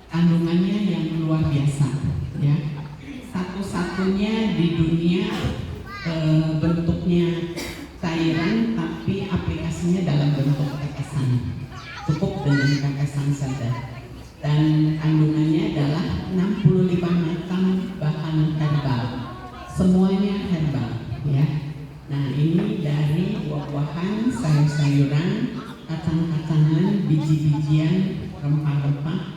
Kandungannya yang luar biasa, ya. Satu-satunya di dunia bentuknya cairan, tapi aplikasinya dalam bentuk tetesan. Cukup dengan tetesan saja. Dan kandungannya adalah 65 macam bahan herbal. Semuanya herbal, ya. Nah, ini dari buah-buahan, sayur-sayuran, kacang-kacangan, biji-bijian, rempah-rempah,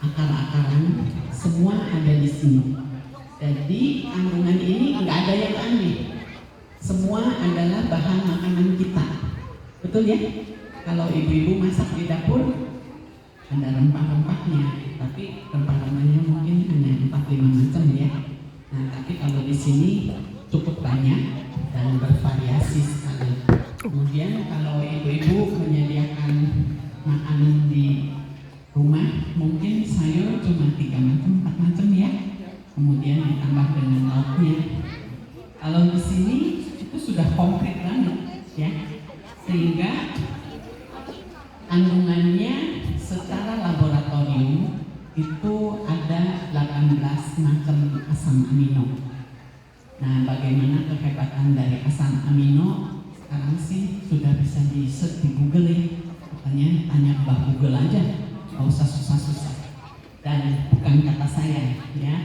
akar-akaran, semua ada di sini. Jadi kandungan ini nggak ada yang aneh. Semua adalah bahan makanan kita. Betul ya? Kalau ibu-ibu masak di dapur, ada rempah-rempahnya, tapi rempah-rempahnya mungkin hanya 4-5 macam ya. Nah, tapi kalau di sini cukup banyak dan bervariasi sekali. Kemudian kalau ibu-ibu menyediakan makanan di rumah, mungkin sayur cuma 3 macam, 4 macam ya. Kemudian ditambah dengan lauknya. Kalau di sini itu sudah komplit banget ya. Sehingga kandungannya secara laboratorium itu ada 18 macam asam amino. Nah, bagaimana kehebatan dari asam amino? Sekarang sih sudah bisa di-search di Google ya. Katanya tanya Mbak Google aja, nggak usah susah-susah. Dan bukan kata saya ya.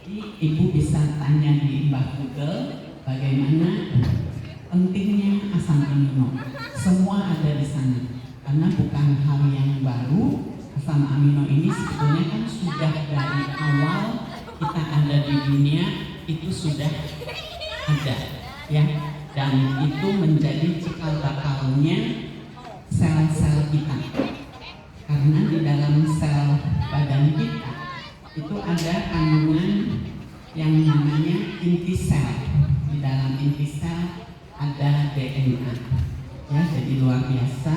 Jadi ibu bisa tanya di Mbak Google bagaimana pentingnya asam amino. Semua ada di sana. Karena bukan hal yang baru. Asam amino ini sebetulnya kan sudah dari awal kita ada di dunia itu sudah ada ya. Dan itu menjadi cikal bakalnya sel-sel kita. Karena di dalam sel badan kita itu ada kandungan yang namanya inti sel. Di dalam inti sel ada DNA. Ya, jadi luar biasa.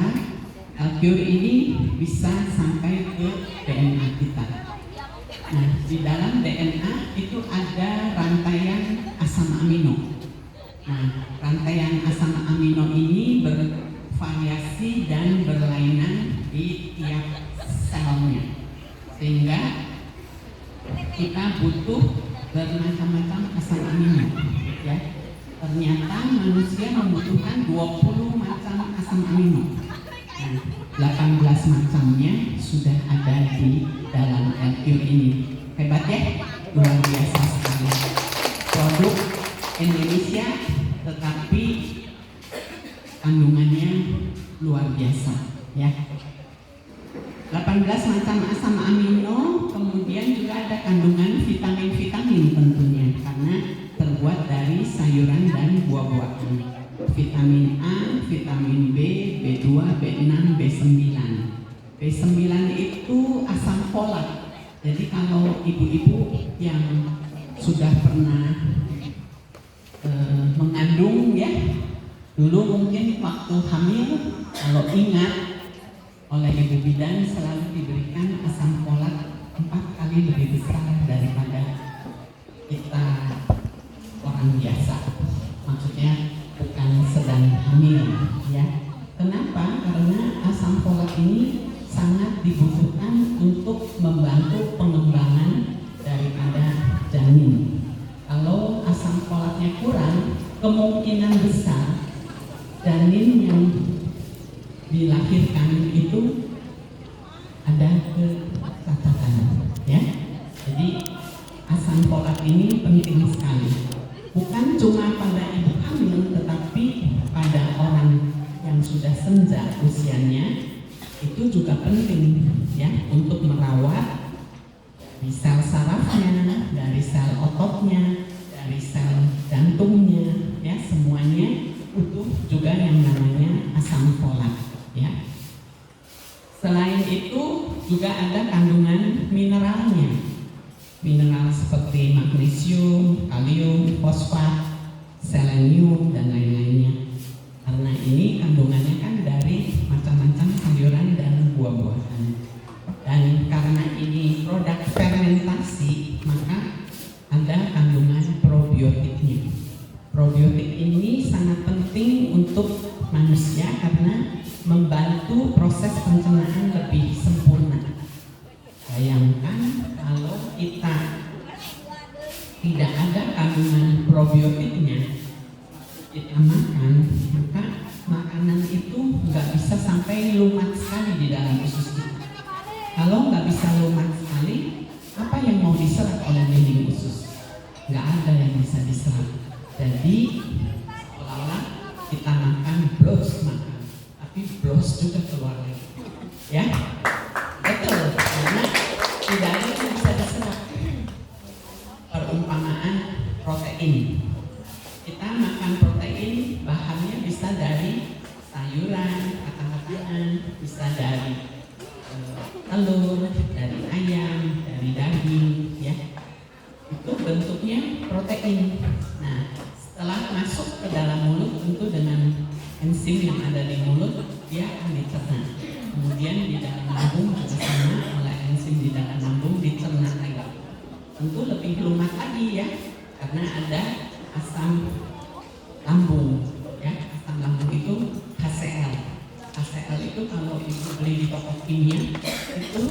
L-Cure ini bisa sampai ke DNA kita. Nah, di dalam DNA itu ada rantaian asam amino. Nah, rantaian asam amino ini bervariasi dan berlainan di tiap selnya, sehingga kita butuh bermacam-macam asam amino. Ya, ternyata manusia membutuhkan 20 macam asam amino. Nah, 18 macamnya sudah ada di dalam L-Cure ini. Hebat ya, luar biasa sekali. Produk Indonesia, tetapi kandungannya luar biasa ya. 18 macam asam amino, kemudian juga ada kandungan vitamin-vitamin tentunya karena terbuat dari sayuran dan buah-buahan. Vitamin A, vitamin B, B2, B6, B9. B9 itu asam folat. Jadi kalau ibu-ibu yang sudah pernah mengandung ya, dulu mungkin waktu hamil kalau ingat oleh ibu bidan selalu diberikan asam folat 4 kali lebih besar daripada kita orang biasa. Maksudnya bukan sedang hamil ya. Kenapa? Karena asam folat ini sangat dibutuhkan untuk membantu pengembangan daripada janin. Kalau asam folatnya kurang, kemungkinan besar janin yang dilahirkan itu ada kecacatan ya. Jadi asam folat ini penting sekali. Bukan cuma pada ibu hamil, tetapi pada orang yang sudah senja usianya itu juga penting ya untuk merawat dari sel sarafnya, dari sel ototnya, dari sel jantungnya, ya semuanya butuh juga yang namanya asam folat, ya. Selain itu juga ada kandungan mineralnya, mineral seperti magnesium, kalium, fosfat, selenium dan lain-lainnya. Karena ini kandungannya kan dari macam-macam sayuran dan buah-buahan. Dan karena ini produk fermentasi, maka ada kandungan probiotiknya. Probiotik ini sangat penting untuk manusia karena membantu proses pencernaan lebih sempurna. Kalau nggak bisa lumat sekali, apa yang mau diserap oleh dinding usus? Nggak ada yang bisa diserap. Jadi seolah-olah kita makan bros makan, tapi bros juga keluar lagi. Ya, betul. Karena tidak ada yang bisa diserap. Perumpamaan protein. Kita makan protein, bahannya bisa dari sayuran, kacang-kacangan, bisa dari telur, dari ayam, dari daging, ya. Itu bentuknya protein. Nah, setelah masuk ke dalam mulut, tentu dengan enzim yang ada di mulut, dia akan dicerna. Kemudian di dalam lambung juga sama, oleh enzim di dalam lambung dicerna lagi. Tentu lebih lumat lagi ya, karena ada asam lambung, ya. Asam lambung itu HCl. HCl itu kalau ibu beli di toko kimia itu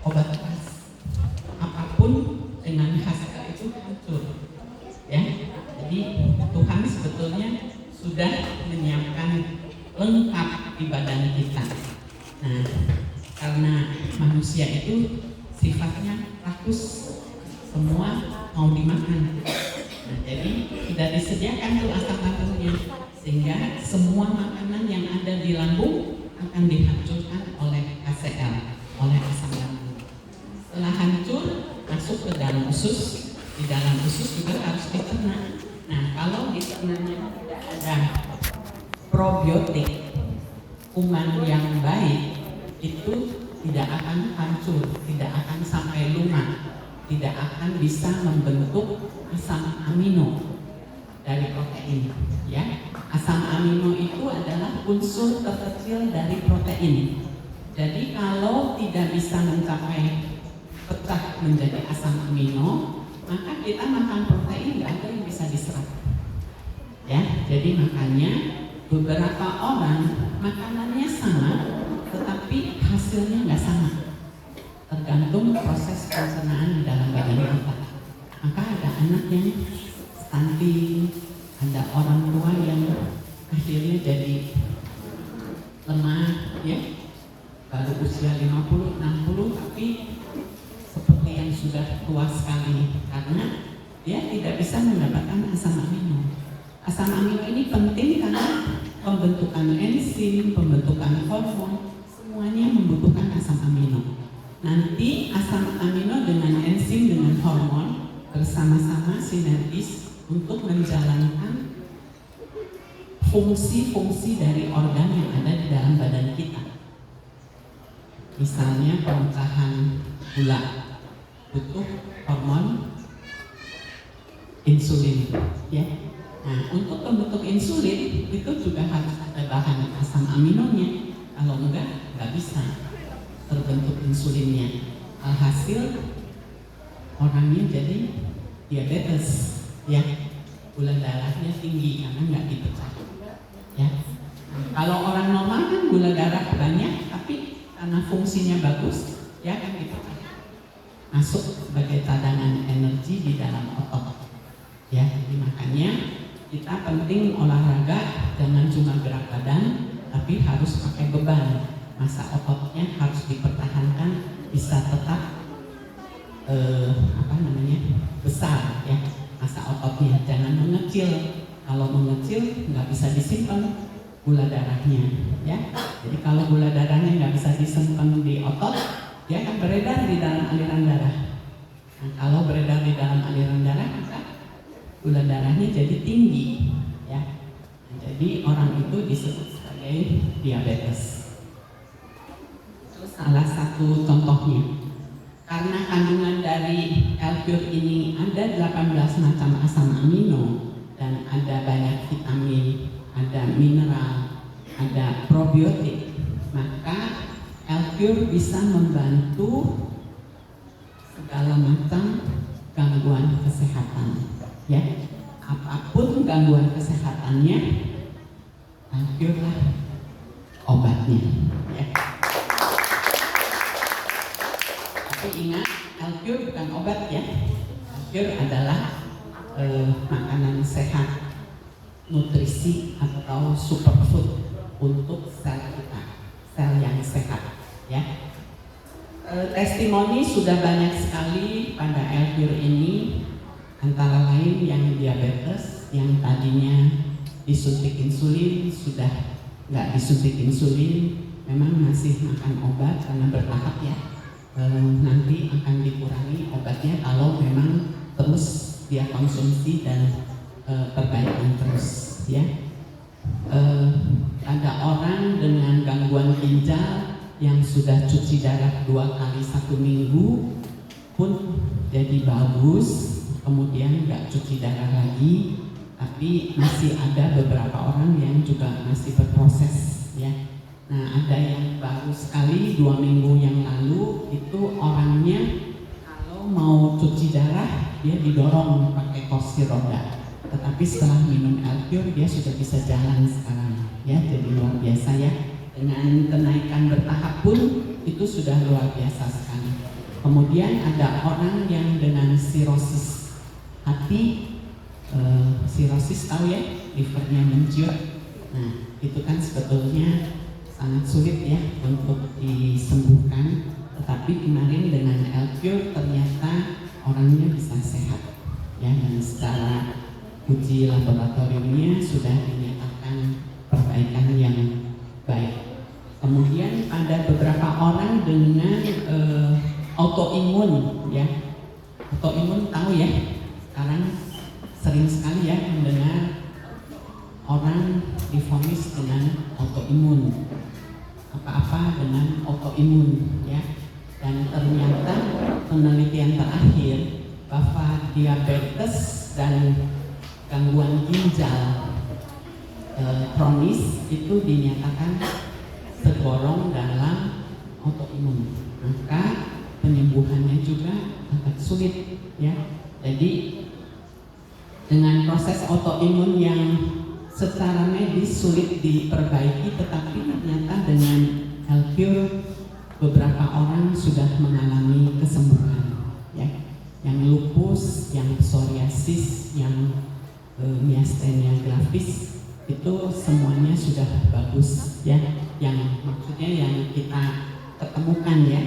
obat keras. Apapun dengan HCl itu hancur, ya. Jadi Tuhan sebetulnya sudah menyiapkan lengkap di badan kita. Nah, karena manusia itu sifatnya rakus, semua mau dimakan. Nah, jadi tidak disediakan tuh asam lambungnya, sehingga semua makanan yang ada di lambung akan dihancurkan oleh HCl, oleh asam lambung. Setelah hancur, masuk ke dalam usus. Di dalam usus juga harus dicerna. Nah, kalau dicernanya tidak ada probiotik, kuman yang baik, itu tidak akan hancur, tidak akan sampai lumat, tidak akan bisa membentuk asam amino dari protein, ya. Asam amino itu adalah unsur terkecil dari protein. Jadi kalau tidak bisa mencapai pecah menjadi asam amino, maka kita makan protein nggak ada yang bisa diserap, ya. Jadi makanya beberapa orang makanannya sama, tetapi hasilnya nggak sama, tergantung proses pencernaan di dalam badan kita. Maka ada anak yang stunting, ada orang tua yang akhirnya jadi lemah, ya, baru usia 50, 60, tapi seperti yang sudah tua sekali, karena dia tidak bisa mendapatkan asam amino. Asam amino ini penting karena pembentukan enzim, pembentukan hormon, semuanya membutuhkan asam amino. Nanti asam amino dengan enzim, dengan hormon bersama-sama sinergis untuk menjalankan fungsi-fungsi dari organ yang ada di dalam badan kita. Misalnya pemecahan gula butuh hormon insulin, ya. Nah, untuk pembentuk insulin itu juga harus ada bahan asam aminonya. Kalau enggak bisa terbentuk insulinnya. Alhasil orangnya jadi diabetes, ya. Gula darahnya tinggi karena nggak dipecah, ya. Kalau orang normal kan gula darah banyak, tapi karena fungsinya bagus, ya kan dipecah, masuk sebagai cadangan energi di dalam otot, ya. Jadi makanya kita penting olahraga, jangan cuma gerak badan, tapi harus pakai beban. Masa ototnya harus dipertahankan, bisa tetap besar, ya. Masa ototnya jangan mengecil. Kalau mengecil nggak bisa disimpan gula darahnya, ya. Jadi kalau gula darahnya nggak bisa disimpan di otot, dia akan beredar di dalam aliran darah. Nah, kalau beredar di dalam aliran darah, maka gula darahnya jadi tinggi, ya. Nah, jadi orang itu disebut sebagai diabetes. Itu salah satu contohnya. Karena kandungan dari L-Pure ini ada 18 macam asam amino dan ada banyak vitamin, ada mineral, ada probiotik, maka L-Pure bisa membantu segala macam gangguan kesehatan, ya. Apapun gangguan kesehatannya, L-Pure lah obatnya, ya. Tapi ingat, L-Pure bukan obat, ya. L-Pure adalah makanan sehat, nutrisi atau superfood untuk sel kita, sel yang sehat, ya. Testimoni sudah banyak sekali pada Elvir ini, antara lain yang diabetes, yang tadinya disuntik insulin sudah nggak disuntik insulin, memang masih makan obat karena bertahap ya. Nanti akan dikurangi obatnya kalau memang terus dia konsumsi dan perbaikan terus ya. Ada orang dengan gangguan ginjal yang sudah cuci darah 2 kali 1 minggu pun jadi bagus, kemudian nggak cuci darah lagi, tapi masih ada beberapa orang yang juga masih berproses ya. Nah, ada yang baru sekali 2 minggu yang lalu itu orangnya kalau mau cuci darah dia didorong pakai kursi roda, tetapi setelah minum Elpure dia sudah bisa jalan sekarang ya, jadi luar biasa ya. Dengan kenaikan bertahap pun itu sudah luar biasa sekali. Kemudian ada orang yang dengan sirosis hati, sirosis tahu ya, livernya menciut. Nah, itu kan sebetulnya sangat sulit ya untuk disembuhkan, tetapi kemarin dengan Elpure ternyata orangnya bisa sehat ya, dan secara uji laboratoriumnya sudah dinyatakan perbaikan yang baik. Kemudian ada beberapa orang dengan autoimun ya. Autoimun tahu ya, sekarang sering sekali ya mendengar orang divonis dengan autoimun, apa-apa dengan autoimun ya. Dan ternyata penelitian terakhir bahwa diabetes dan gangguan ginjal kronis itu dinyatakan tergolong dalam autoimun, maka penyembuhannya juga agak sulit ya. Jadi dengan proses autoimun yang secara medis sulit diperbaiki, tetapi ternyata dengan Elpure beberapa orang sudah mengalami kesembuhan ya. Yang lupus, yang psoriasis, yang miastenia gravis itu semuanya sudah bagus ya. Yang maksudnya yang kita ketemukan ya,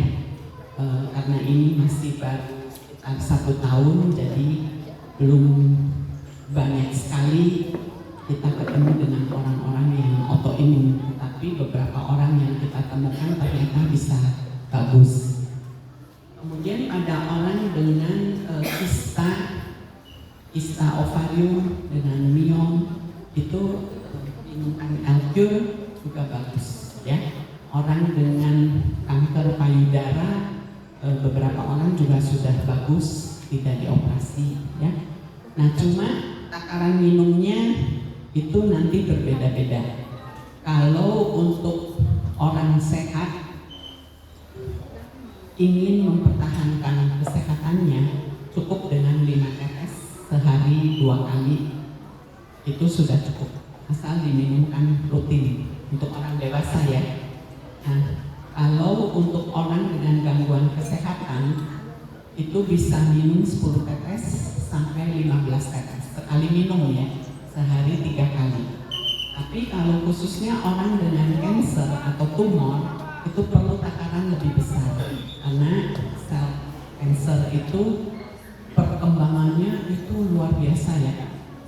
karena ini masih baru sekitar 1 tahun, jadi belum banyak sekali kita ketemu dengan orang-orang yang autoimun, tapi beberapa orang yang kita temukan ternyata bisa bagus. Kemudian ada orang dengan kista ovarium dengan myom, itu minumkan Elpure juga bagus ya. Orang dengan kanker payudara, beberapa orang juga sudah bagus, tidak dioperasi ya. Nah, cuma takaran minumnya itu nanti berbeda-beda. Kalau untuk orang sehat ingin mempertahankan kesehatannya, cukup dengan 5 tetes sehari 2 kali itu sudah cukup, asal diminumkan rutin untuk orang dewasa ya. Nah, kalau untuk orang dengan gangguan kesehatan itu bisa minum 10 tetes sampai 15 tetes sekali minum ya, sehari 3 kali. Tapi kalau khususnya orang dengan kanker atau tumor itu perlu takaran lebih besar, karena sel kanker itu perkembangannya itu luar biasa ya,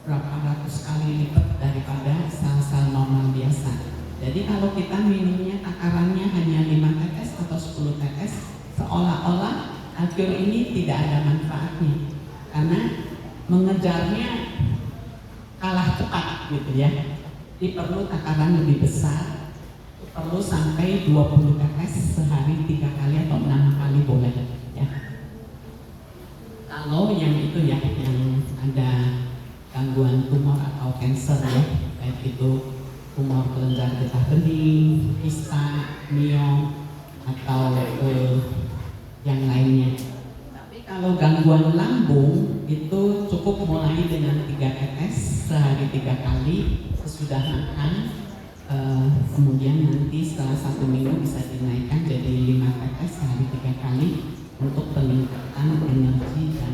berapa ratus kali lipat daripada sel-sel normal biasa. Jadi kalau kita minumnya takarannya hanya 5 tetes atau 10 tetes, seolah-olah Elpure ini tidak ada manfaatnya, karena mengejarnya kalah cepat gitu ya. Jadi perlu takaran lebih besar, perlu sampai 20 tetes sehari 3 kali atau 6 kali boleh ya. Kalau yang itu ya, yang ada gangguan tumor atau kanker ya, baik itu tumor kelenjar getah bening, kista, myom, atau yang lainnya. Tapi kalau gangguan lambung itu cukup mulai dengan 3 tetes sehari 3 kali sesudah makan, kemudian nanti setelah 1 minggu bisa dinaikkan jadi 5 tetes sehari 3 kali untuk peningkatan energi dan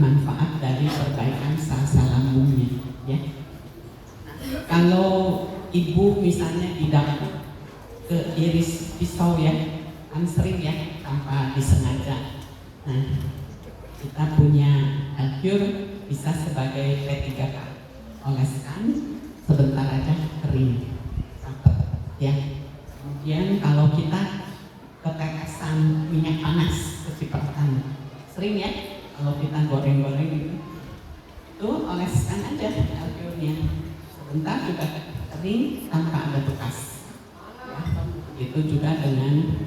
manfaat dari perbaikan sel-sel lambungnya ya. Kalau ibu misalnya di dapur iris pisau ya, kan sering ya tanpa disengaja. Nah, kita punya Elcure bisa sebagai P3K, oleskan sebentar aja kering, rapet ya. Kemudian kalau kita ketetesan minyak panas kecipratan, sering ya kalau kita goreng-goreng gitu, itu oleskan aja Elcure-nya, sebentar juga kering tanpa ada bekas ya. Itu juga dengan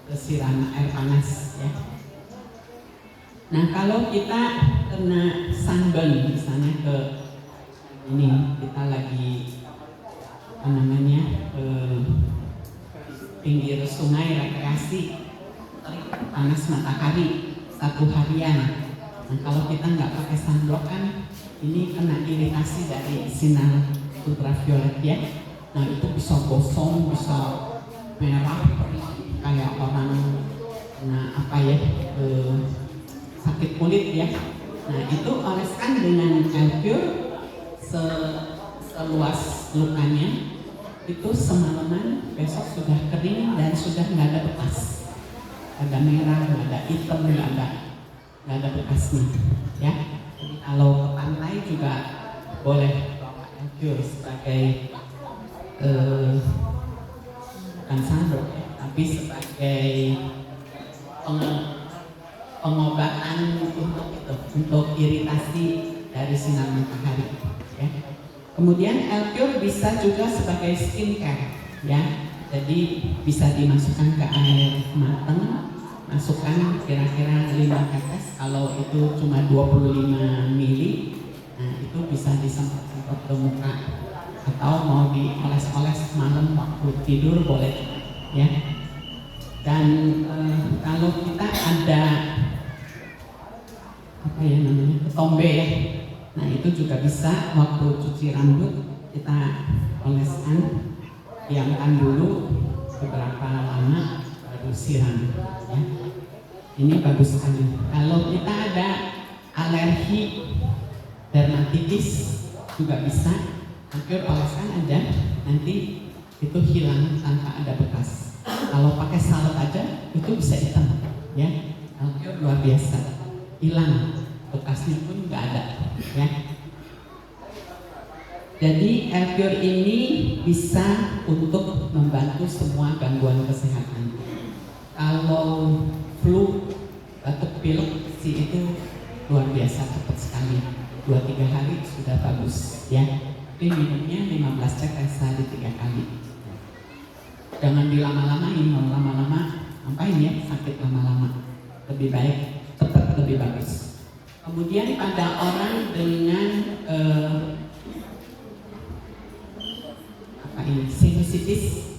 kesiram air panas ya. Nah, kalau kita kena sunburn, misalnya ke ini kita lagi apa namanya pinggir sungai rekreasi, panas matahari 1 harian. Nah, kalau kita nggak pakai sunblock kan ini kena iritasi dari sinar ultraviolet ya. Nah, itu bisa gosong, bisa merah kayak orang kena apa ya, sakit kulit ya. Nah, itu oleskan dengan Elcure seluas lukanya, itu semalaman, besok sudah kering dan sudah nggak ada bekas, nggak ada merah, nggak ada hitam, nggak ada bekasnya ya. Jadi kalau ke pantai juga boleh bawa Elcure sebagai bukan sunblock ya, tapi sebagai pengobatan untuk iritasi dari sinar matahari ya. Kemudian Elcure bisa juga sebagai skincare ya. Jadi bisa dimasukkan ke air matang, masukkan kira-kira 5 tetes, kalau itu cuma 25 mili. Nah, itu bisa disemprot ke muka atau mau dioles-oles malam waktu tidur boleh ya. Dan kalau kita ada apa ya namanya, ketombe ya, nah itu juga bisa waktu cuci rambut kita oleskan, diamkan dulu beberapa lama baru siram ya. Ini bagus sekali. Kalau kita ada alergi dermatitis juga bisa Elcure oleskan aja, nanti itu hilang tanpa ada bekas. Kalau pakai salep aja itu bisa hitam ya. Elcure luar biasa, hilang bekasnya pun nggak ada ya. Jadi Elcure ini bisa untuk membantu semua gangguan kesehatan. Kalau flu, batuk pilek sih itu luar biasa cepat sekali, 2-3 hari sudah bagus ya. Tapi minumnya 15 tetes sehari 3 kali. Jangan dilama-lamain, kalau lama-lama ngapain ya, sakit lama-lama. Lebih baik cepat lebih bagus. Kemudian pada orang dengan sinusitis,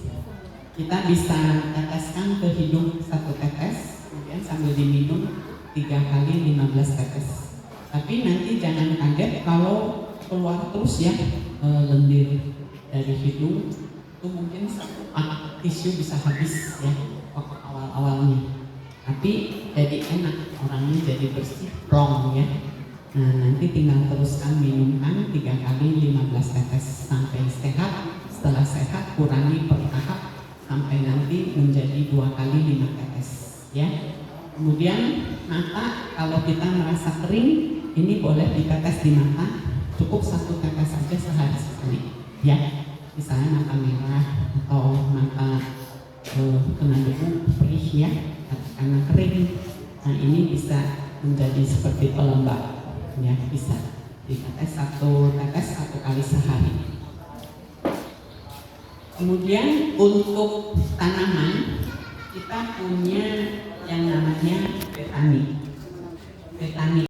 kita bisa teteskan ke hidung 1 tetes, kemudian sambil diminum 3 kali 15 tetes. Tapi nanti jangan kaget kalau keluar terus ya lendir dari hidung, itu mungkin tisu bisa habis ya waktu awal-awalnya. Tapi jadi enak, orangnya jadi bersih, plong ya. Nah, nanti tinggal teruskan minumkan 3 kali 15 tetes sampai sehat. Setelah sehat kurangi per tahap sampai nanti menjadi 2 kali 5 tetes ya. Kemudian mata, kalau kita merasa kering, ini boleh ditetes di mata, cukup 1 tetes saja sehari sekali ya. Misalnya mata merah atau mata kena debu perih ya karena kering. Nah, ini bisa menjadi seperti pelembab ya, bisa ditetes 1 tetes 1 kali sehari. Kemudian untuk tanaman kita punya yang namanya betani.